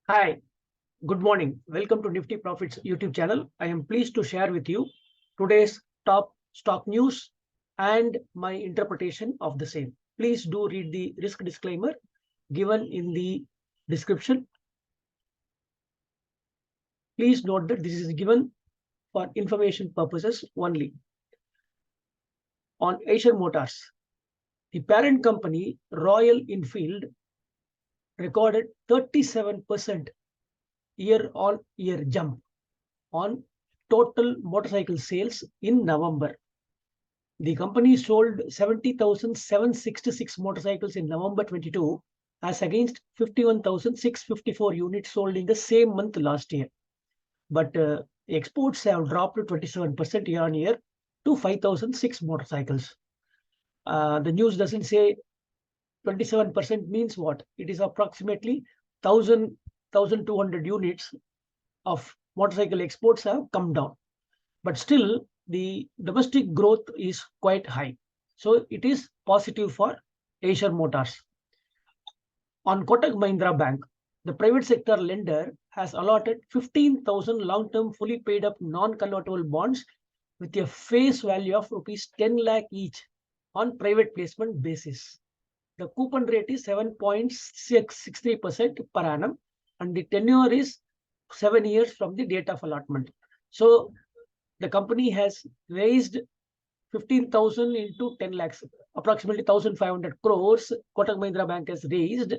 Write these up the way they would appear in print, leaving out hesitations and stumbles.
Hi, good morning. Welcome to Nifty Profits YouTube channel. I am pleased to share with you today's top stock news and my interpretation of the same. Please do read the risk disclaimer given in the description. Please note that this is given for information purposes only. On Eicher Motors, the parent company Royal Enfield recorded 37% year-on-year jump on total motorcycle sales in November. The company sold 70,766 motorcycles in November 22 as against 51,654 units sold in the same month last year. But exports have dropped to 27% year on year to 5,006 motorcycles. The news doesn't say 27% means what? It is approximately 1,200 units of motorcycle exports have come down. But still, the domestic growth is quite high. So it is positive for Eicher Motors. On Kotak Mahindra Bank, the private sector lender has allotted 15,000 long-term fully paid up non-convertible bonds with a face value of rupees 10 lakh each on private placement basis. The coupon rate is 7.63% per annum and the tenure is 7 years from the date of allotment. So the company has raised 15,000 into 10 lakhs, approximately 1,500 crores. Kotak Mahindra Bank has raised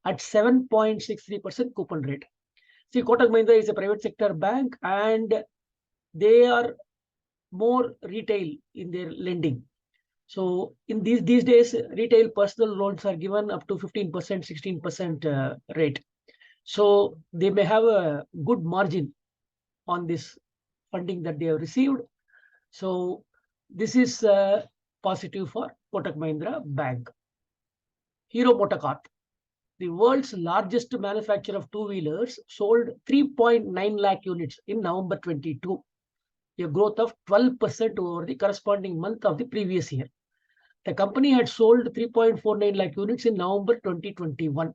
at 7.63% coupon rate. See, Kotak Mahindra is a private sector bank and they are more retail in their lending. So in these days, retail personal loans are given up to 15%, 16% rate. So they may have a good margin on this funding that they have received. So this is positive for Kotak Mahindra Bank. Hero MotoCorp, the world's largest manufacturer of two-wheelers, sold 3.9 lakh units in November 22, a growth of 12% over the corresponding month of the previous year. The company had sold 3.49 lakh units in November 2021.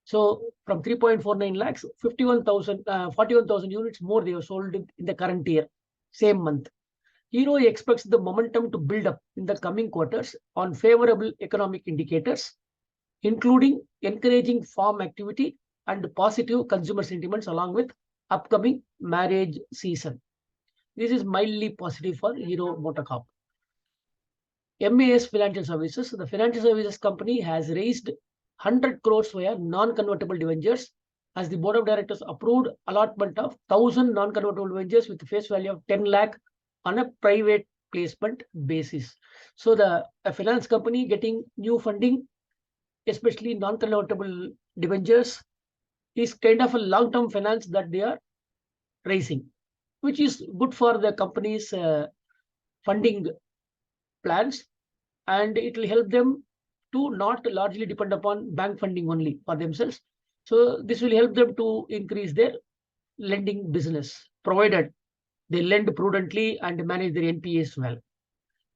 So from 3.49 lakhs, 41,000 units more they have sold in the current year, same month. Hero expects the momentum to build up in the coming quarters on favorable economic indicators, including encouraging farm activity and positive consumer sentiments along with upcoming marriage season. This is mildly positive for Hero MotoCorp. MAS Financial Services, the financial services company has raised 100 crores via non-convertible debentures as the board of directors approved allotment of 1,000 non-convertible debentures with a face value of 10 lakh on a private placement basis. So a finance company getting new funding, especially non-convertible debentures, is kind of a long-term finance that they are raising, which is good for the company's funding plans, and it will help them to not largely depend upon bank funding only for themselves. So this will help them to increase their lending business, provided they lend prudently and manage their NPAs well.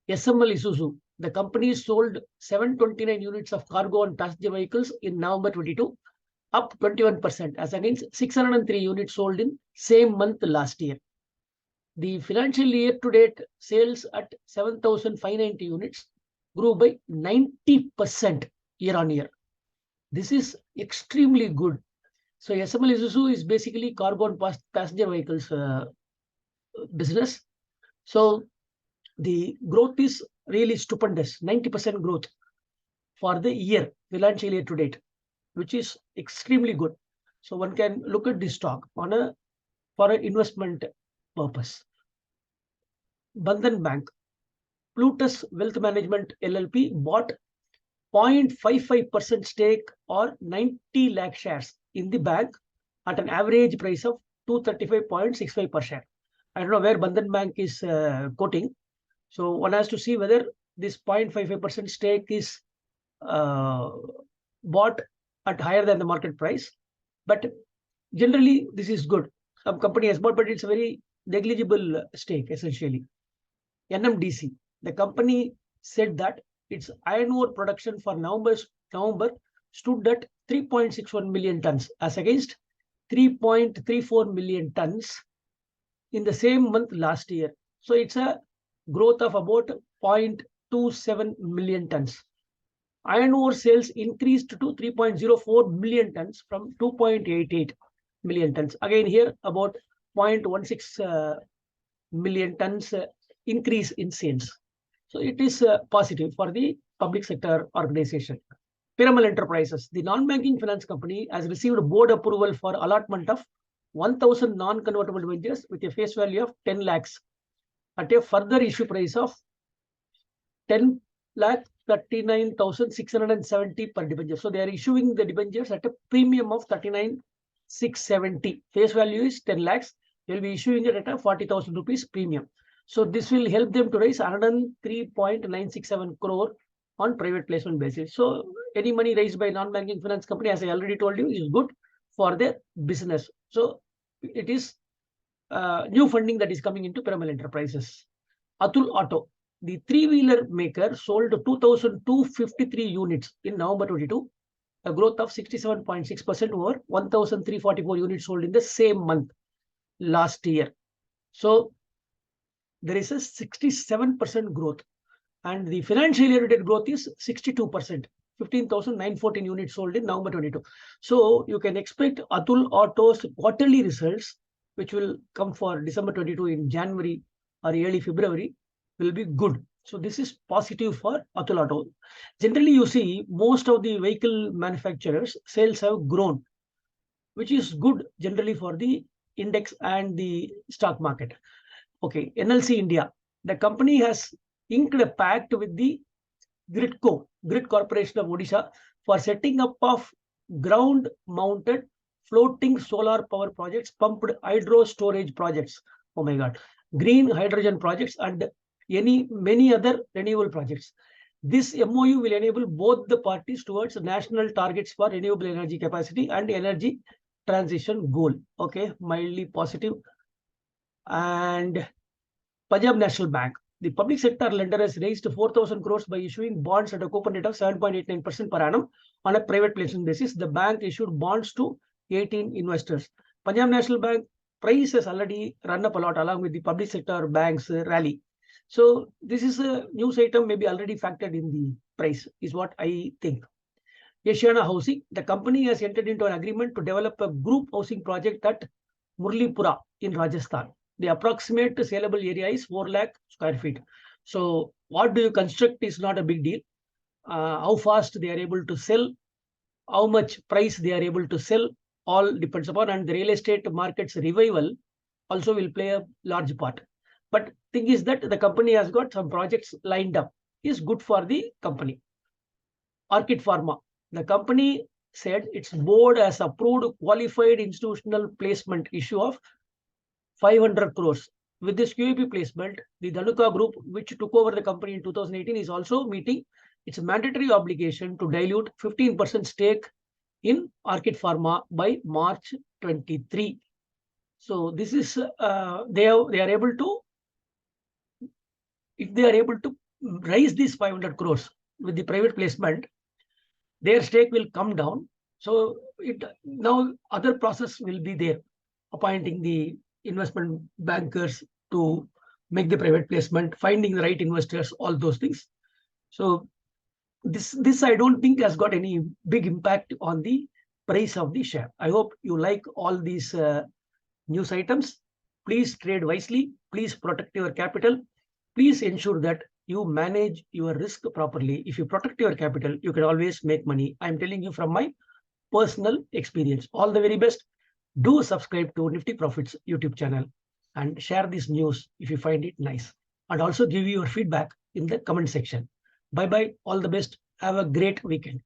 SML Isuzu, the company sold 729 units of cargo and passenger vehicles in November 22, up 21% as against 603 units sold in same month last year. The financial year to date sales at 7,590 units grew by 90% year on year. This is extremely good. So SML Isuzu is basically cargo and passenger vehicles business. So the growth is really stupendous, 90% growth for the year, financial year to date, which is extremely good. So one can look at this stock for an investment purpose. Bandhan Bank, Plutus Wealth Management LLP bought 0.55% stake or 90 lakh shares in the bank at an average price of 235.65 per share. I don't know where Bandhan Bank is quoting. So one has to see whether this 0.55% stake is bought at higher than the market price. But generally, this is good. Some company has bought, but it's a very negligible stake, essentially. NMDC, the company said that its iron ore production for November stood at 3.61 million tons as against 3.34 million tons in the same month last year. So it's a growth of about 0.27 million tons. Iron ore sales increased to 3.04 million tons from 2.88 million tons. Again here about 0.16 million tons increase in sales. So it is positive for the public sector organization. Piramal Enterprises, the non-banking finance company, has received board approval for allotment of 1,000 non-convertible debentures with a face value of 10 lakhs at a further issue price of 10 lakh 39,670 per debenture. So they are issuing the debentures at a premium of 39,670. Face value is 10 lakhs. They will be issuing it at a 40,000 rupees premium. So this will help them to raise 103.967 crore on private placement basis. So any money raised by non-banking finance company, as I already told you, is good for their business. So it is new funding that is coming into Piramal Enterprises. Atul Auto, the three-wheeler maker, sold 2,253 units in November 22, a growth of 67.6% over 1,344 units sold in the same month last year. So there is a 67% growth, and the financial year growth is 62%. 15,914 units sold in November 22. So you can expect Atul Auto's quarterly results, which will come for December 22 in January or early February, will be good. So this is positive for Atul Auto. Generally, you see most of the vehicle manufacturers' sales have grown, which is good generally for the index and the stock market. Okay, NLC India, the company has inked a pact with the Grid Corporation of Odisha, for setting up of ground-mounted floating solar power projects, pumped hydro storage projects, oh my God, green hydrogen projects, and many other renewable projects. This MOU will enable both the parties towards national targets for renewable energy capacity and energy transition goal. Okay, mildly positive. And Punjab National Bank, the public sector lender, has raised 4,000 crores by issuing bonds at a coupon rate of 7.89% per annum on a private placement basis. The bank issued bonds to 18 investors. Punjab National Bank price has already run up a lot along with the public sector banks rally. So this is a news item maybe already factored in the price, is what I think. Asiana Housing, the company has entered into an agreement to develop a group housing project at Murlipura in Rajasthan. The approximate saleable area is 4 lakh square feet. So what do you construct is not a big deal. How fast they are able to sell, how much price they are able to sell, all depends upon, and the real estate market's revival also will play a large part. But thing is that the company has got some projects lined up, is good for the company. Orchid Pharma, the company said its board has approved qualified institutional placement issue of 500 crores. With this QIP placement, the Dhanuka Group, which took over the company in 2018, is also meeting its mandatory obligation to dilute 15% stake in Orchid Pharma by March 23. So this is they are able to, if they are able to raise these 500 crores with the private placement, their stake will come down. So now other process will be there, appointing the investment bankers to make the private placement, finding the right investors, all those things. So this I don't think has got any big impact on the price of the share. I hope you like all these news items. Please trade wisely. Please protect your capital. Please ensure that you manage your risk properly. If you protect your capital, you can always make money. I'm telling you from my personal experience. All the very best. Do subscribe to Nifty Profits YouTube channel and share this news if you find it nice. And also give your feedback in the comment section. Bye-bye. All the best. Have a great weekend.